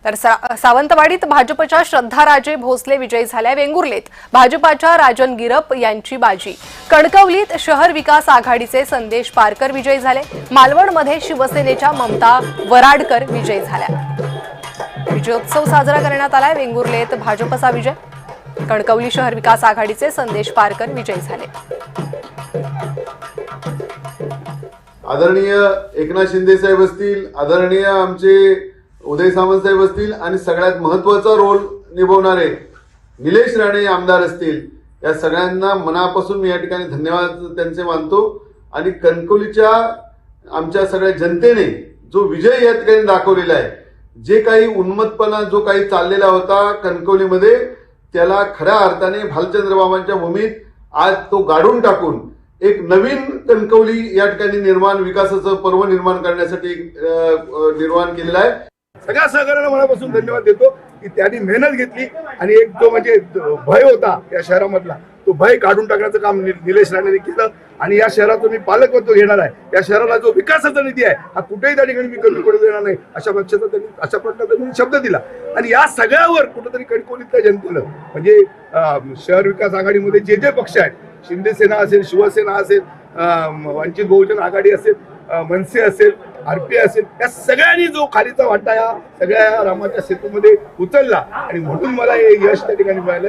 तर सावंतवाडीत भाजपच्या श्रद्धाराजे भोसले विजयी झाल्या। वेंगुर्लेत भाजपाच्या राजन गिरप यांची बाजी। कणकवलीत शहर विकास आघाडीचे संदेश पारकर विजयी झाले। मालवणमध्ये शिवसेनेच्या ममता वराडकर विजयी झाल्या। विजयोत्सव साजरा करण्यात आलाय। वेंगुर्लेत भाजपचा विजय, कणकवली शहर विकास आघाडीचे संदेश पारकर विजयी झाले। आदरणीय एकनाथ शिंदे साहेब असतील, आदरणीय आमचे उदय सामंत साहेब असतील आणि सगळ्यात महत्त्वाचा रोल निभावणारे निलेश राणे आमदार असतील, या सगळ्यांना मनापासून मी या ठिकाणी धन्यवाद त्यांचे मानतो। आणि कणकवलीच्या आमच्या सगळ्या जनतेने जो विजय या ठिकाणी दाखवलेला आहे, जे काही उन्मत्तपणा जो काही चाललेला होता कणकवलीमध्ये, त्याला खऱ्या अर्थाने भालचंद्र बाबांच्या भूमीत आज तो गाडून टाकून एक नवीन कणकवली या ठिकाणी विकासाचं पर्व निर्माण करण्यासाठी निर्माण केलेला आहे। सगळ्या सहकार्याला मनापासून धन्यवाद देतो की त्यांनी मेहनत घेतली आणि एक जो म्हणजे भय होता या शहरामधला, तो भय काढून टाकण्याचं काम निलेश राणेंनी केलं। आणि या शहराचं मी पालकत्व घेणार आहे, या शहराला जो विकासाचा निधी आहे हा कुठेही त्या ठिकाणी मी कमी पडू देणार नाही, अशा प्रकारचा त्यांनी शब्द दिला। आणि या सगळ्यावर कुठेतरी कणकवलीतल्या जनतेनं म्हणजे शहर विकास आघाडीमध्ये जे जे पक्ष आहेत, शिंदे सेना असेल, शिवसेना असेल, वंचित बहुजन आघाडी असेल, मनसे असेल, आरपी असेल, या सगळ्यांनी जो खालीचा वाटा या सगळ्या रामाच्या सेतूमध्ये उचलला आणि म्हणून मला हे यश त्या ठिकाणी मिळालं।